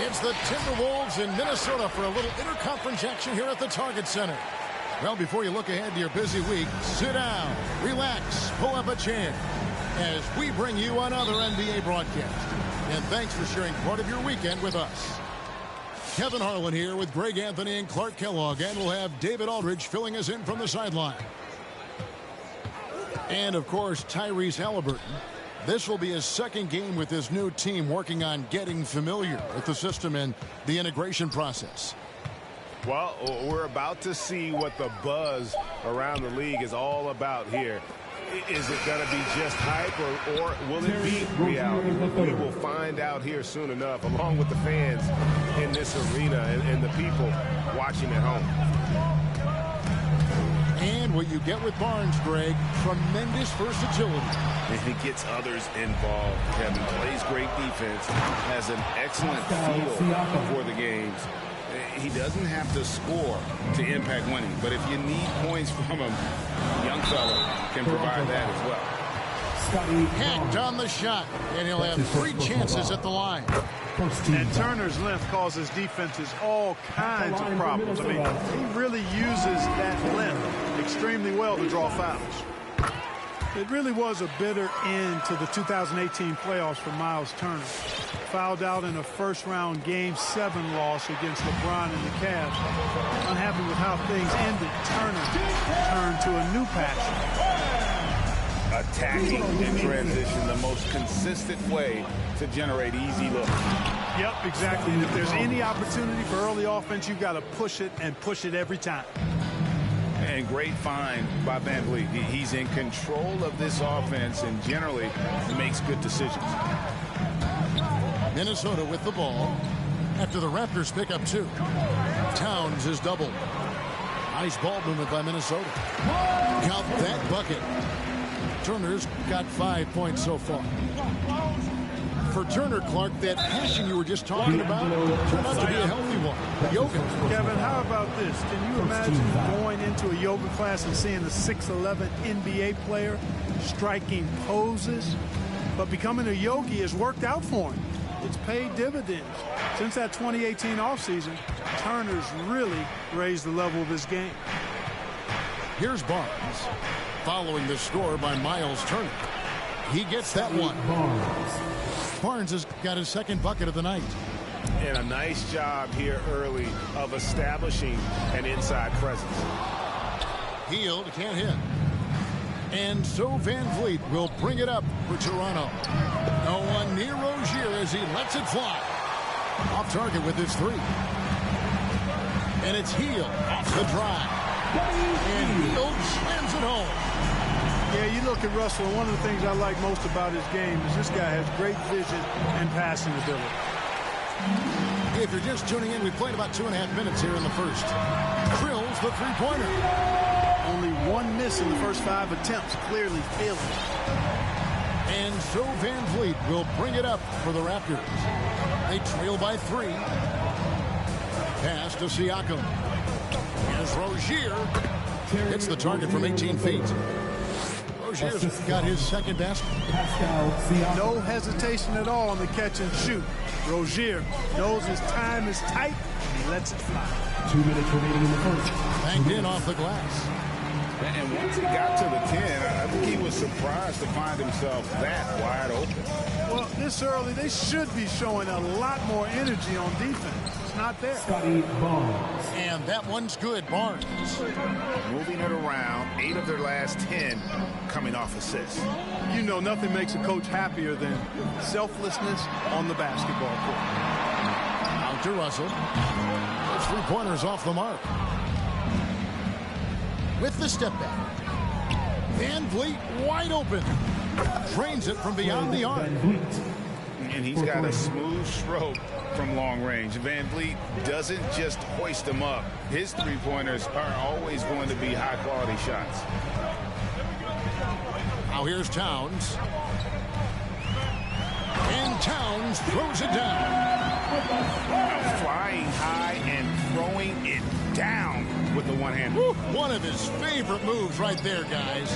It's the Timberwolves in Minnesota for a little interconference action here at the Target Center. Well, before you look ahead to your busy week, sit down, relax, pull up a chair as we bring you another NBA broadcast. And thanks for sharing part of your weekend with us. Kevin Harlan here with Greg Anthony and Clark Kellogg, and we'll have David Aldridge filling us in from the sideline. And, of course, Tyrese Halliburton. This will be his second game with his new team, working on getting familiar with the system and the integration process. Well, we're about to see what the buzz around the league is all about here. Is it going to be just hype, or will it be reality? We will find out here soon enough, along with the fans in this arena and the people watching at home. And what you get with Barnes, Greg, tremendous versatility. And he gets others involved. Kevin plays great defense, has an excellent feel for the games. He doesn't have to score to impact winning, but if you need points from him, young fella can provide that as well. Hacked on the shot, and he'll have 3 chances at the line. And Turner's length causes defenses all kinds of problems. I mean, he really uses that length extremely well to draw fouls. It really was a bitter end to the 2018 playoffs for Miles Turner. Fouled out in a first-round Game 7 loss against LeBron and the Cavs. Unhappy with how things ended, Turner turned to a new passion. Attacking in transition, the most consistent way to generate easy looks. Yep, exactly. And if there's any opportunity for early offense, you've got to push it and push it every time. And great find by VanVleet. He's in control of this offense and generally makes good decisions. Minnesota with the ball after the Raptors pick up 2. Towns is doubled. Nice ball movement by Minnesota. Count that bucket. Turner's got 5 points so far. For Turner, Clark, that passion you were just talking about turned out to be a healthy one. Yoga. Kevin, how about this? Can you imagine going into a yoga class and seeing a 6'11" NBA player striking poses? But becoming a yogi has worked out for him. It's paid dividends. Since that 2018 offseason, Turner's really raised the level of his game. Here's Barnes, following the score by Miles Turner. He gets that one. Barnes has got his second bucket of the night. And a nice job here early of establishing an inside presence. Hield can't hit. And so VanVleet will bring it up for Toronto. No one near Rozier as he lets it fly. Off target with his 3. And it's Hield off the drive. And Hield slams it home. Yeah, you look at Russell, and one of the things I like most about his game is this guy has great vision and passing ability. If you're just tuning in, we played about 2.5 minutes here in the first. Drills the 3-pointer. Only 1 miss in the first 5 attempts, clearly failing. And so VanVleet will bring it up for the Raptors. They trail by 3. Pass to Siakam. Here's Rozier. Hits the target from 18 feet. Rozier's got his second basket. No hesitation at all on the catch and shoot. Rozier knows his time is tight, and he lets it fly. 2 minutes remaining in the first. Banged in off the glass. And once he got to the 10, I think he was surprised to find himself that wide open. Well, this early, they should be showing a lot more energy on defense. just not there. Scotty Barnes. And that one's good, Barnes. Moving it around, 8 of their last 10 coming off assists. You know, nothing makes a coach happier than selflessness on the basketball court. Out to Russell. 3-pointers off the mark. With the step back. Van Vliet wide open. Drains it from beyond the arc. And he's got a smooth stroke from long range. Van Vliet doesn't just hoist them up. His 3-pointers are always going to be high-quality shots. Now here's Towns. And Towns throws it down. Flying high and throwing it down with the one-hand. One of his favorite moves right there, guys.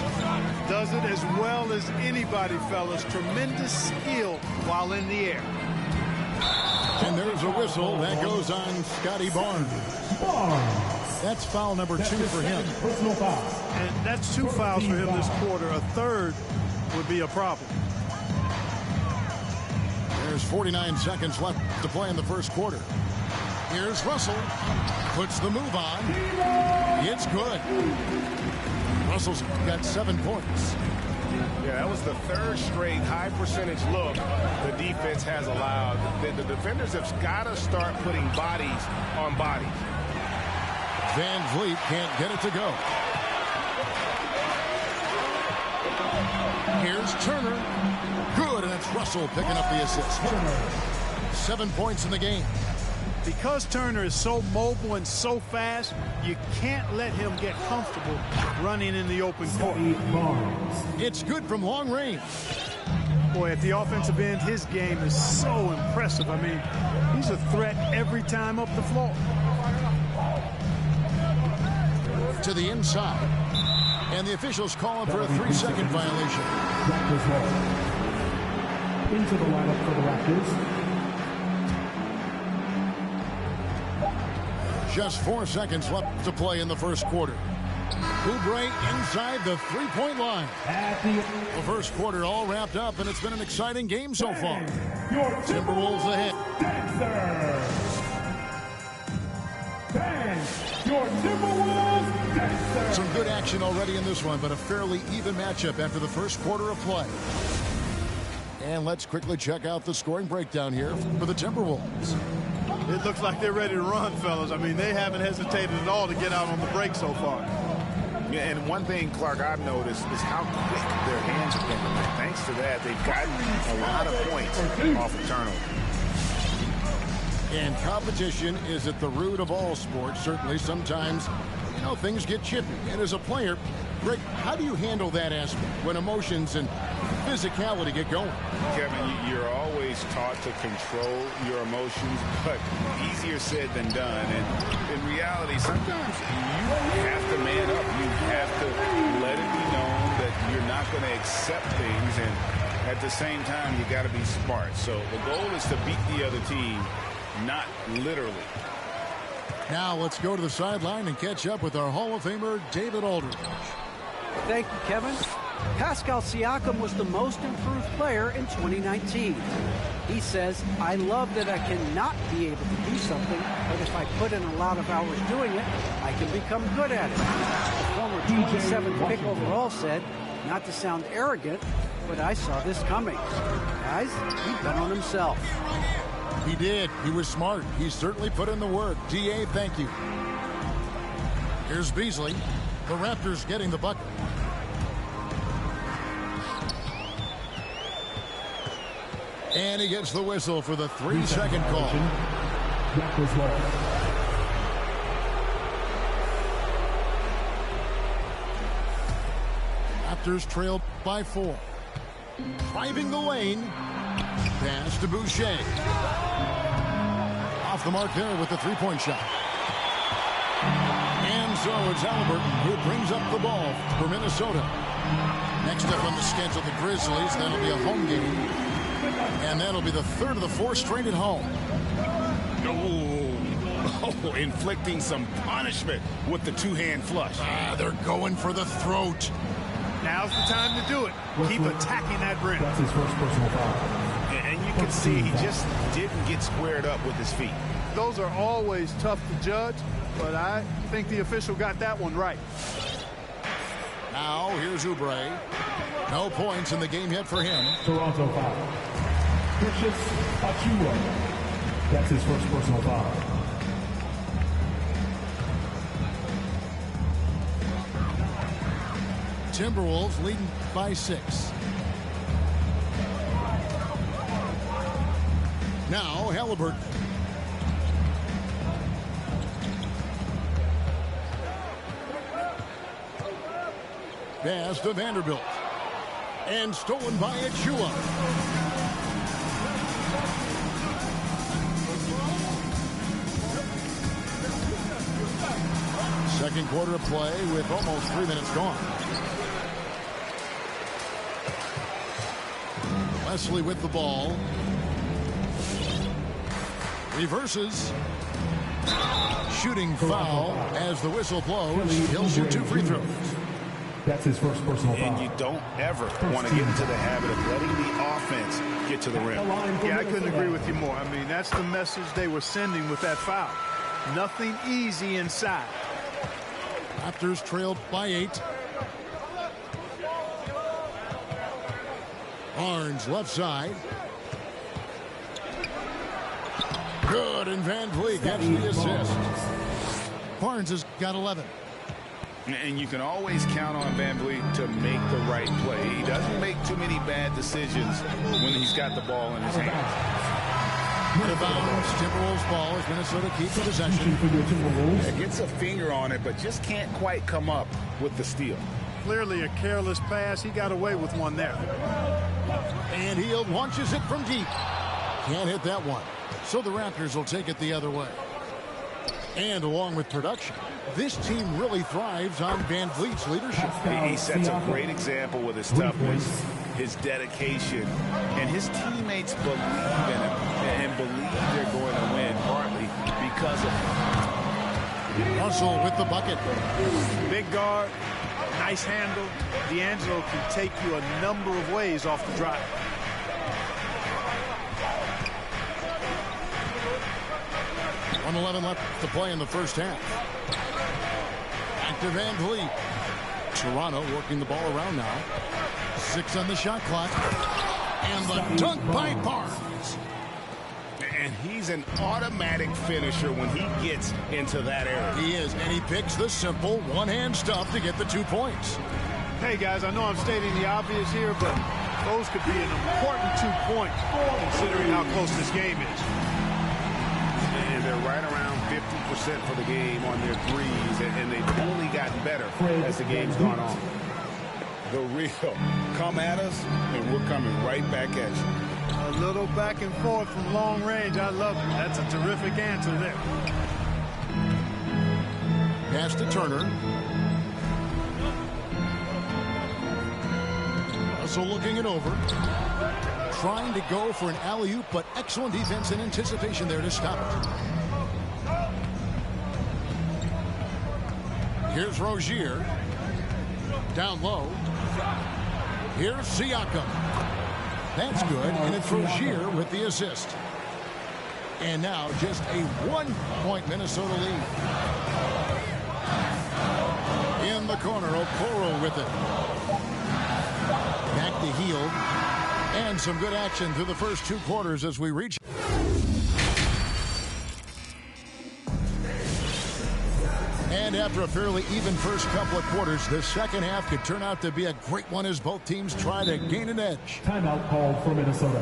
Does it as well as anybody, fellas. Tremendous skill while in the air. And there's a whistle that goes on Scotty Barnes. That's foul number 2 for him. Personal foul. And that's 2 fouls for him this quarter. A third would be a problem. There's 49 seconds left to play in the first quarter. Here's Russell. Puts the move on. It's good. Russell's got 7 points. Yeah, that was the 3rd straight high percentage look the defense has allowed. The defenders have got to start putting bodies on bodies. Van Vliet can't get it to go. Here's Turner. Good, and it's Russell picking up the assist. 7 points in the game. Because Turner is so mobile and so fast, you can't let him get comfortable running in the open court. It's good from long range. Boy, at the offensive end, his game is so impressive. I mean, he's a threat every time up the floor. To the inside. And the officials call him for a 3-second violation. Raptors ball. Into the lineup for the Raptors. Just 4 seconds left to play in the first quarter. Oubre inside the 3-point line. The first quarter all wrapped up, and it's been an exciting game so far. Timberwolves ahead. Your Timberwolves dancer. Some good action already in this one, but a fairly even matchup after the first quarter of play. And let's quickly check out the scoring breakdown here for the Timberwolves. It looks like they're ready to run, fellas. I mean, they haven't hesitated at all to get out on the break so far. Yeah, and one thing, Clark, I've noticed is how quick their hands have been. Thanks to that, they've gotten a lot of points off of turnovers. And competition is at the root of all sports. Certainly, sometimes, you know, things get chippy. And as a player, Greg, how do you handle that aspect when emotions and physicality get going? Kevin, you're always taught to control your emotions, but easier said than done. And in reality, sometimes you have to man up. You have to let it be known that you're not going to accept things. And at the same time, you got to be smart. So the goal is to beat the other team, not literally. Now let's go to the sideline and catch up with our Hall of Famer, David Aldridge. Thank you, Kevin. Pascal Siakam was the most improved player in 2019. He says, I love that I cannot be able to do something, but if I put in a lot of hours doing it, I can become good at it. The former 27th pick overall said, not to sound arrogant, but I saw this coming. Guys, he bet on himself. He did. He was smart. He certainly put in the work. DA, thank you. Here's Beasley. The Raptors getting the bucket. And he gets the whistle for the 3-second call. Raptors ball. Raptors trailed by 4. Driving the lane. Pass to Boucher. Off the mark there with the 3-point shot. And so it's Halliburton who brings up the ball for Minnesota. Next up on the schedule, the Grizzlies. That'll be a home game. And that'll be the 3rd of the 4 straight at home. Oh, inflicting some punishment with the 2-hand flush. They're going for the throat. Now's the time to do it. Keep attacking that rim. That's his first personal foul. And you can see he just didn't get squared up with his feet. those are always tough to judge, but I think the official got that one right. Now here's Oubre. No points in the game yet for him. Toronto foul. Precious Achiuwa. That's his first personal foul. Timberwolves leading by 6. Now Halliburton. Pass to Vanderbilt. And stolen by Achiuwa. Second quarter of play with almost 3 minutes gone. Wesley with the ball. Reverses. Shooting foul as the whistle blows. He'll shoot 2 free throws. That's his first personal foul. And you don't ever want to get into the habit of letting the offense get to the rim. Yeah, I couldn't agree with you more. I mean, that's the message they were sending with that foul. Nothing easy inside. Raptors trailed by 8. Barnes left side. Good, and Van Vliet gets the assist. Barnes has got 11. And you can always count on Van Vliet to make the right play. He doesn't make too many bad decisions when he's got the ball in his hands. Out of bounds, Timberwolves ball as Minnesota keeps possession. Yeah, gets a finger on it, but just can't quite come up with the steal. Clearly a careless pass. He got away with one there. And he launches it from deep. Can't hit that one. So the Raptors will take it the other way. And along with production, this team really thrives on Van Vliet's leadership. He sets a great example with his toughness, his dedication, and his teammates believe in him and believe they're going to win, partly because of him. Russell with the bucket. Big guard, nice handle. D'Angelo can take you a number of ways off the drive. .11 left to play in the first half. Back to Van Vliet. Toronto working the ball around now. 6 on the shot clock. And the dunk by Barnes. And he's an automatic finisher when he gets into that area. He is, and he picks the simple one-hand stuff to get the 2 points. Hey, guys, I know I'm stating the obvious here, but those could be an important 2 points considering how close this game is. And they're right around 50% for the game on their threes, and they've only gotten better as the game's gone on. The real come at us, and we're coming right back at you. A little back and forth from long range. I love it. That's a terrific answer there. Pass to Turner. Russell looking it over. Trying to go for an alley-oop, but excellent defense and anticipation there to stop it. Here's Rozier. Down low. Here's Siakam. That's good, and it's Rozier with the assist. And now just a 1-point Minnesota lead. In the corner, Okoro with it. Back to Hield. And some good action through the first 2 quarters as we reach. And after a fairly even first couple of quarters, the second half could turn out to be a great one as both teams try to gain an edge. Timeout called for Minnesota.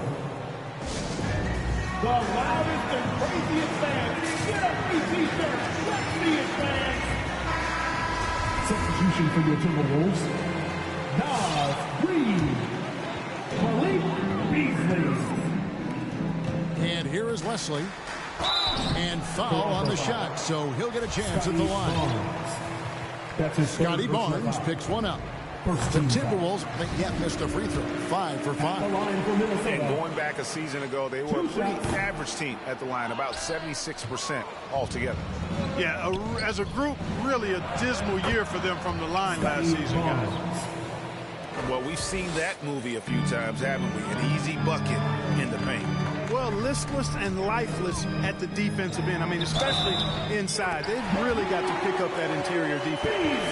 The loudest and craziest fans. Get up, T-shirt. Let's see it, fans. Substitution for your Timberwolves. Naz Reid. Malik Beasley. And here is Wesley. And foul on the shot, so he'll get a chance at the line. That's his Scotty Barnes picks one up. The Timberwolves yet missed a free throw. 5 for 5. And going back a season ago, they were a pretty average team at the line, about 76% altogether. Yeah, as a group, really a dismal year for them from the line last season, guys. Well, we've seen that movie a few times, haven't we? An easy bucket in the paint. well, listless and lifeless at the defensive end. I mean, especially inside. They've really got to pick up that interior defense.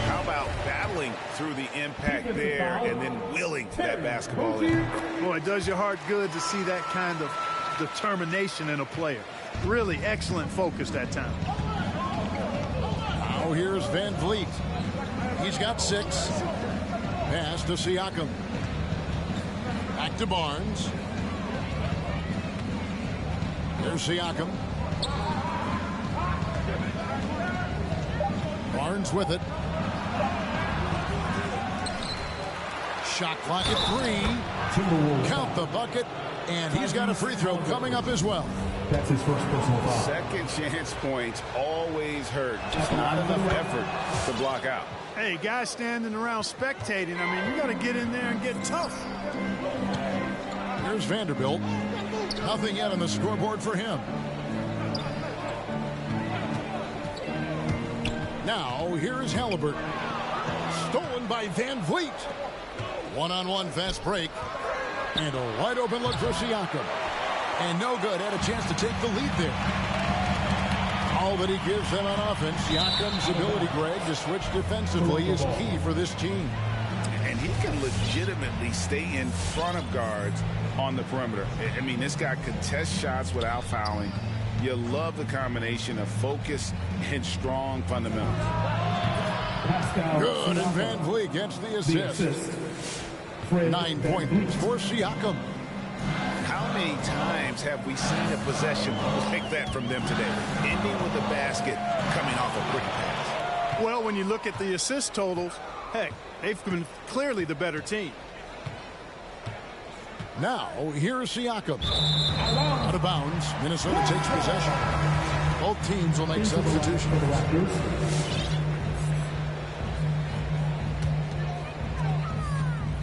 How about battling through the impact there and then willing that basketball in? Boy, it does your heart good to see that kind of determination in a player. Really excellent focus that time. Now here's Van Vliet. He's got 6. Pass to Siakam. Back to Barnes. There's Siakam. Barnes with it. Shot clock at 3. Count the bucket. And he's got a free throw coming up as well. That's his first personal foul. Second chance points always hurt. Just not enough effort to block out. Hey, guys standing around spectating, I mean, you got to get in there and get tough. Here's Vanderbilt. Nothing yet on the scoreboard for him. Now, here is Halliburton. Stolen by Van Vliet. One-on-one fast break. And a wide open look for Siakam. And no good. Had a chance to take the lead there. All that he gives them on offense. Siakam's ability, Greg, to switch defensively is key for this team. And he can legitimately stay in front of guards on the perimeter. I mean, this guy contests shots without fouling. You love the combination of focus and strong fundamentals. Good, and Van Vliet gets the assist. 9 points for Siakam. How many times have we seen a possession like that from them today? Ending with a basket coming off a quick pass. Well, when you look at the assist totals, heck, they've been clearly the better team. Now, here's Siakam. Out of bounds. Minnesota takes possession. Both teams will make substitutions.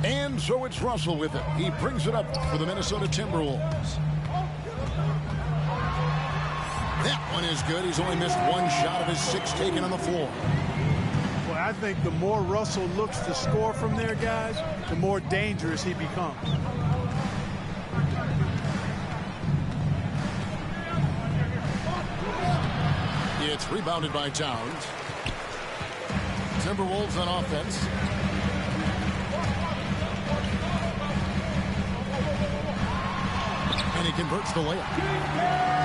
And so it's Russell with it. He brings it up for the Minnesota Timberwolves. That one is good. He's only missed 1 shot of his 6 taken on the floor. Well, I think the more Russell looks to score from there, guys, the more dangerous he becomes. It's rebounded by Towns. Timberwolves on offense. And he converts the layup.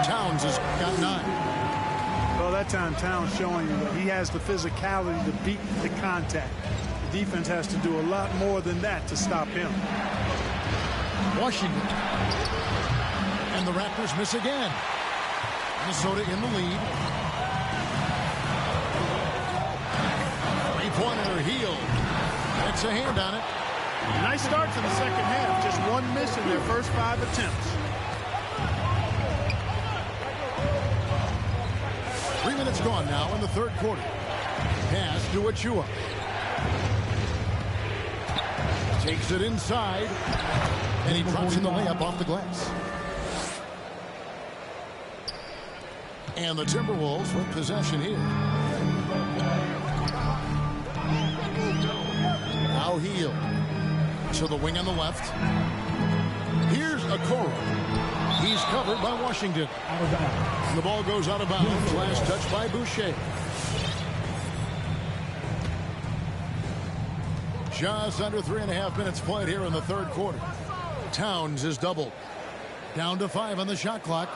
Towns has got 9. Well, that time Towns showing you that he has the physicality to beat the contact. The defense has to do a lot more than that to stop him. Washington. And the Raptors miss again. Minnesota in the lead. Three-pointer, Hield. Gets a hand on it. Nice start to the second half. Just 1 miss in their first 5 attempts. 3 minutes gone now in the third quarter. Pass to Achua. Takes it inside. And he drops in the layup off the glass. And the Timberwolves with possession here. Now Hield. To the wing on the left. Here's Okoro. He's covered by Washington. And the ball goes out of bounds. Last touch by Boucher. Just under 3.5 minutes played here in the third quarter. Towns is doubled. Down to 5 on the shot clock.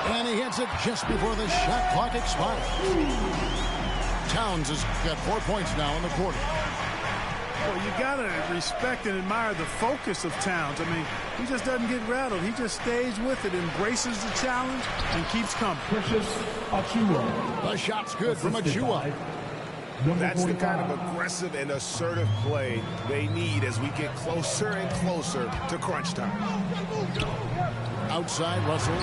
And he hits it just before the shot clock expires. Towns has got 4 points now in the quarter. Well, you got to respect and admire the focus of Towns. I mean, he just doesn't get rattled. He just stays with it, embraces the challenge, and keeps coming. Precious Achiuwa. The shot's good from Achua. That's the kind of aggressive and assertive play they need as we get closer and closer to crunch time. Outside, Russell.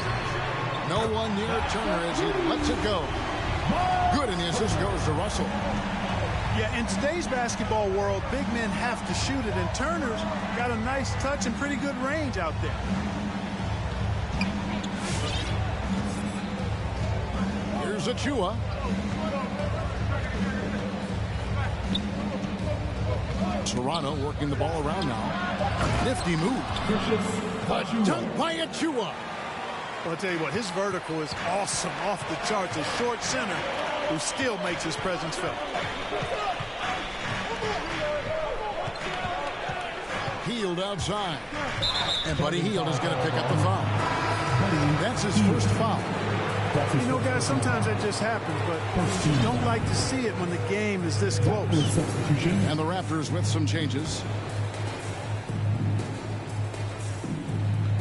No one near Turner as he lets it go. Good, and the assist goes to Russell. Yeah, in today's basketball world, big men have to shoot it, and Turner's got a nice touch and pretty good range out there. Here's Achua. Toronto working the ball around now. Nifty move. Dunk by Achua. Well, I'll tell you what, his vertical is awesome, off the charts. A short center who still makes his presence felt. Hield outside. And Buddy Hield is going to pick up the foul. That's his first foul. You know, guys, sometimes that just happens, but you don't like to see it when the game is this close. And the Raptors with some changes.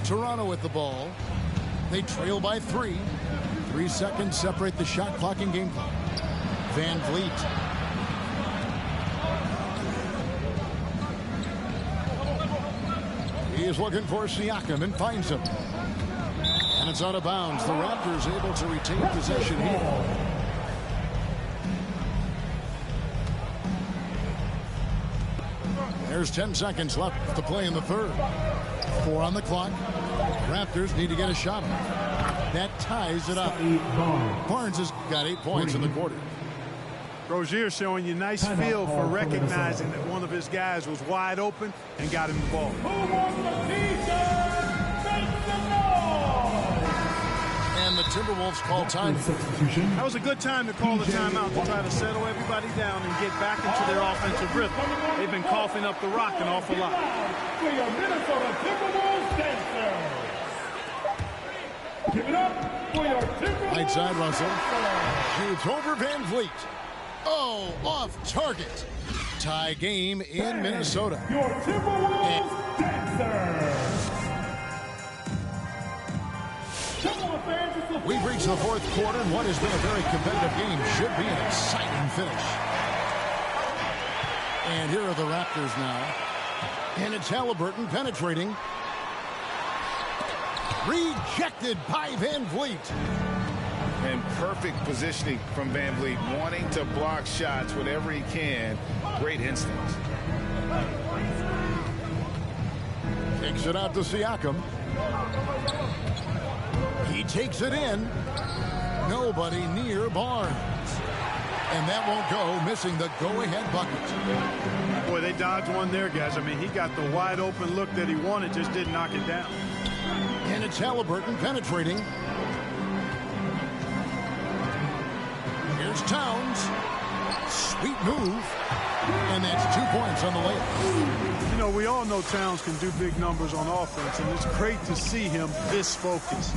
Toronto with the ball. They trail by 3. 3 seconds separate the shot clock and game clock. Van Vliet. He is looking for Siakam and finds him. And it's out of bounds. The Raptors able to retain possession here. There's 10 seconds left to play in the third. 4 on the clock. Raptors need to get a shot. That ties it up. Barnes has got 8 points in the quarter. Rozier showing you nice feel for recognizing that one of his guys was wide open and got him the ball. Who wants the T-shirt? Make some noise! And the Timberwolves call time. That was a good time to call the timeout to try to settle everybody down and get back into their offensive rhythm. They've been coughing up the rock an awful lot. For your Minnesota Timberwolves dancers. Give it up for your Timberwolves. Right side, Russell. Shoots over Van Vliet. Oh, off target. Tie game in Minnesota. Your Timberwolves dancers. We've reached the fourth quarter, and what has been a very competitive game should be an exciting finish. And here are the Raptors now. And it's Halliburton penetrating. Rejected by Van Vliet. And perfect positioning from Van Vliet, wanting to block shots whenever he can. Great instincts. Kicks it out to Siakam. He takes it in. Nobody near Barnes. And that won't go, missing the go-ahead bucket. Boy, they dodged one there, guys. I mean, he got the wide open look that he wanted, just didn't knock it down. And it's Halliburton penetrating. Here's Towns. Sweet move. And that's 2 points on the layup. You know, we all know Towns can do big numbers on offense, and it's great to see him this focused.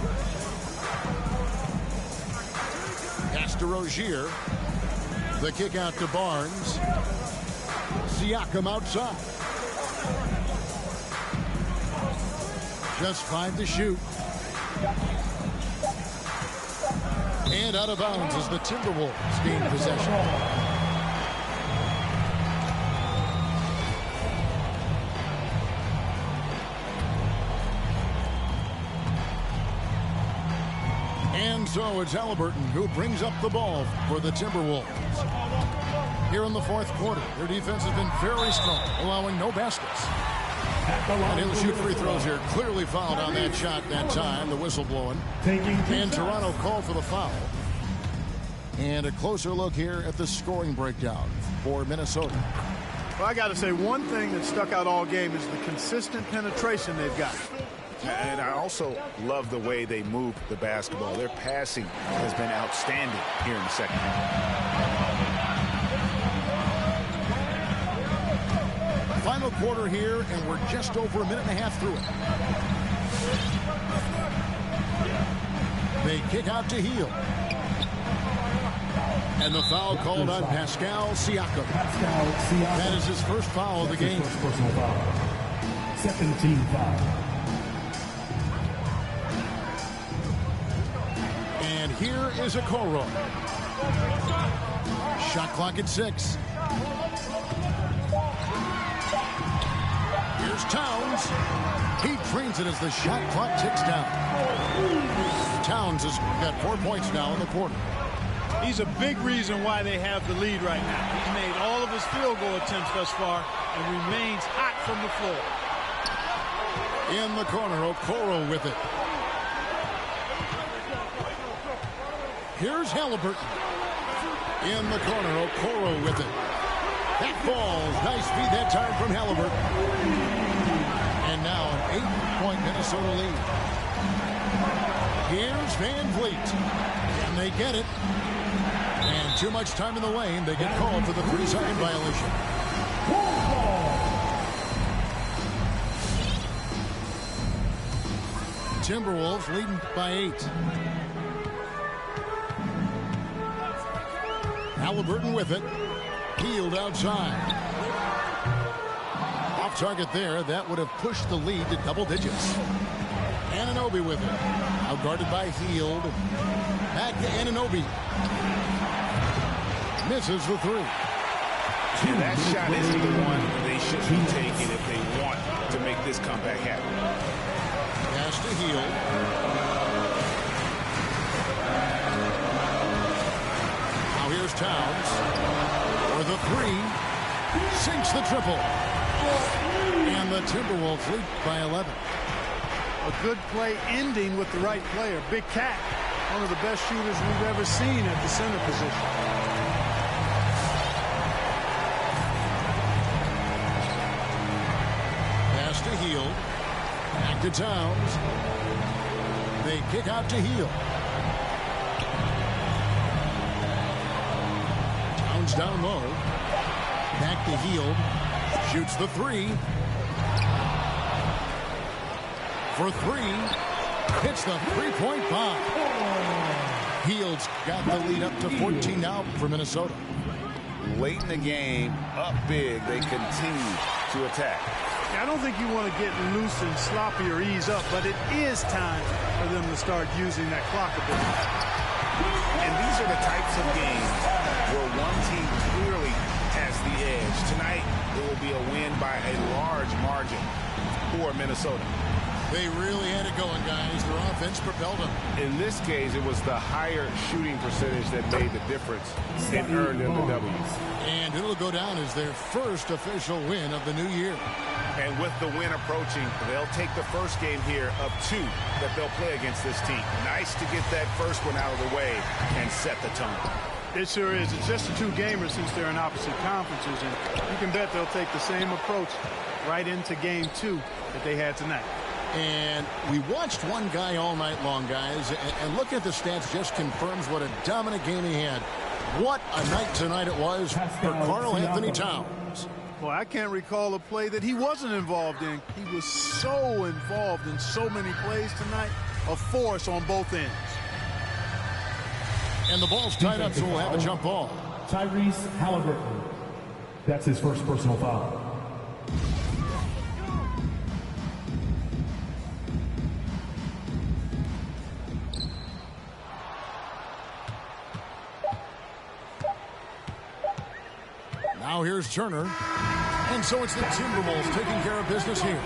Pass to Rozier. The kick out to Barnes. Siakam outside. Just 5 to shoot. And out of bounds as the Timberwolves gain possession. And so it's Halliburton who brings up the ball for the Timberwolves. Here in the fourth quarter, their defense has been very strong, allowing no baskets. And he'll shoot free throws here. Clearly fouled on that shot that time, the whistle blowing. And Toronto called for the foul. And a closer look here at the scoring breakdown for Minnesota. Well, I got to say, one thing that stuck out all game is the consistent penetration they've got. And I also love the way they move the basketball. Their passing has been outstanding here in the second half. Final quarter here, and we're just over a minute and a half through it. They kick out to Hield. And the foul called on Pascal Siakam. That is his first foul of the game. Personal foul. Second team foul. And here is Okoro. Shot clock at 6. Here's Towns. He trains it as the shot clock ticks down. Towns has got 4 points now in the quarter. He's a big reason why they have the lead right now. He's made all of his field goal attempts thus far and remains hot from the floor. In the corner, Okoro with it. Here's Halliburton. In the corner, Okoro with it. That falls. Nice feed that time from Halliburton. And now an 8-point Minnesota lead. Here's Van Vliet. And they get it. And too much time in the lane. They get called for the 3-second violation. Timberwolves leading by 8. Halliburton with it. Hield outside. Off target there. That would have pushed the lead to double digits. Anunoby with it. Now guarded by Hield. Back to Anunoby. Misses the 3. And that shot isn't the one they should be taking if they want to make this comeback happen. Pass to Hield. Now here's Towns. For the 3. Sinks the triple. And the Timberwolves lead by 11. A good play ending with the right player. Big Cat, one of the best shooters we've ever seen at the center position. Pass to Hield. Back to Towns. They kick out to Hield. Towns down low. Back to Hield. Shoots the 3. For 3. Hits the 3-point bomb. Hield's got the lead up to 14 now for Minnesota. Late in the game, up big, they continue to attack. I don't think you want to get loose and sloppy or ease up, but it is time for them to start using that clock a bit. And these are the types of games where one team clearly has the edge. Tonight, it will be a win by a large margin for Minnesota. They really had it going, guys. Their offense propelled them. In this case, it was the higher shooting percentage that made the difference and earned them the W. And it'll go down as their first official win of the new year. And with the win approaching, they'll take the first game here of 2 that they'll play against this team. Nice to get that first one out of the way and set the tone. It sure is. It's just a 2-gamer since they're in opposite conferences, and you can bet they'll take the same approach right into game 2 that they had tonight. And we watched one guy all night long, guys, and looking at the stats just confirms what a dominant game he had. What a night tonight it was for Karl-Anthony Towns. Well, I can't recall a play that he wasn't involved in. He was so involved in so many plays tonight, a force on both ends. And the ball's tied up, so we'll have a jump ball. Tyrese Halliburton. That's his first personal foul. Now here's Turner. And so it's the Timberwolves taking care of business here.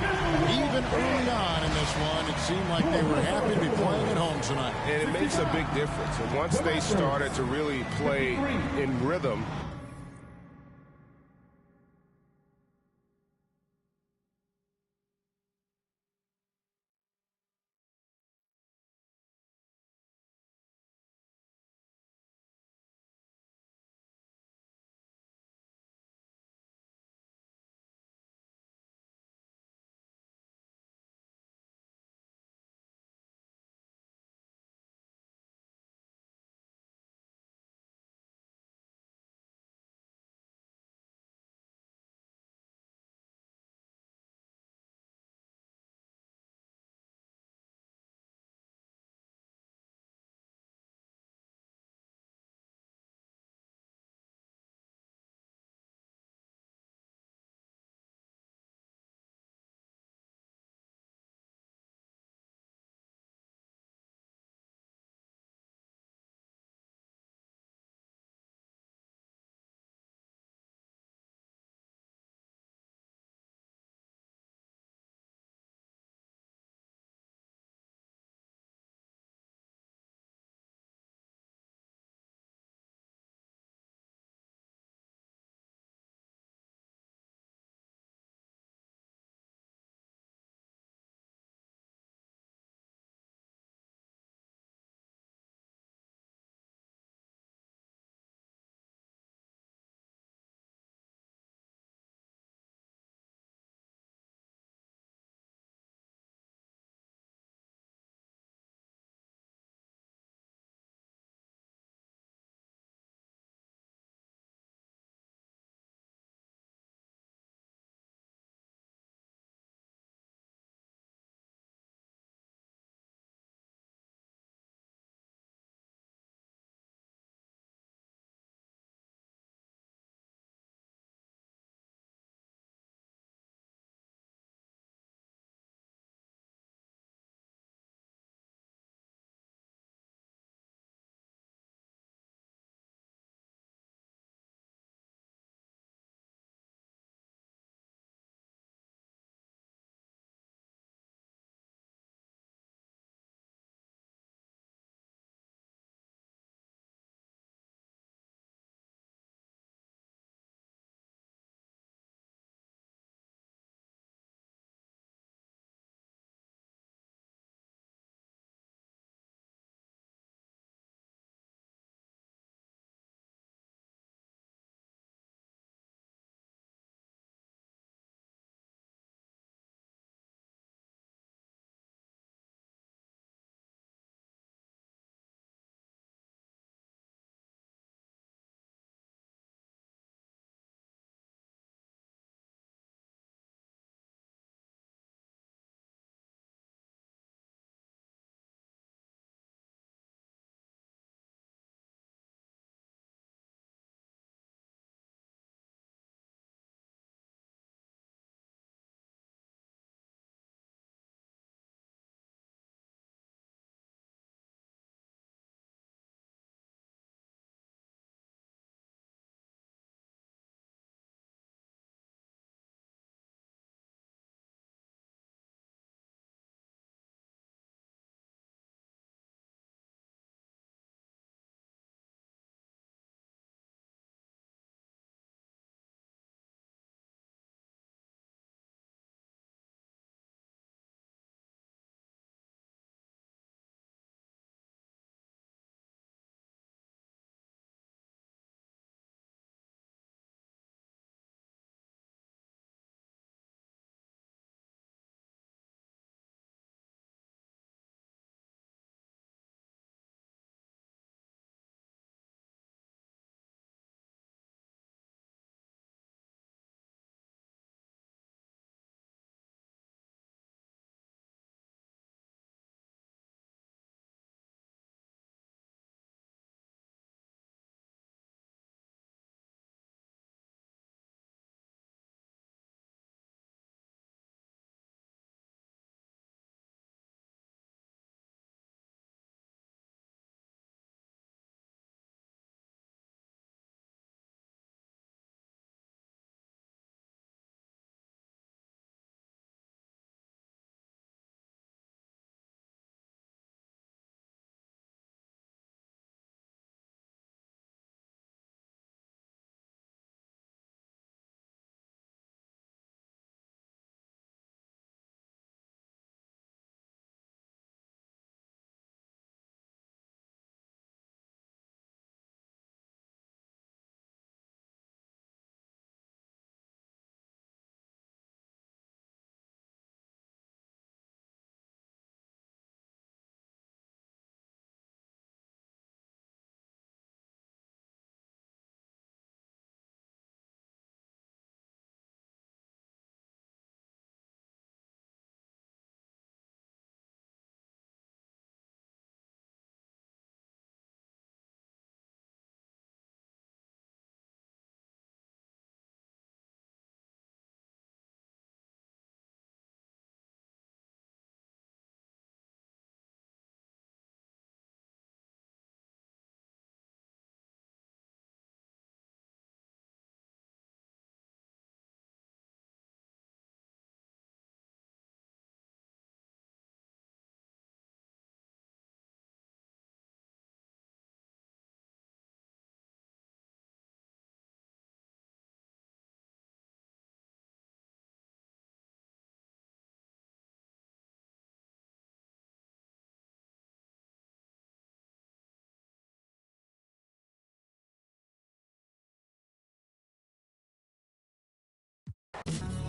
Even early on in this one, it seemed like they were happy to be playing at home tonight. And it makes a big difference. And once they started to really play in rhythm, it.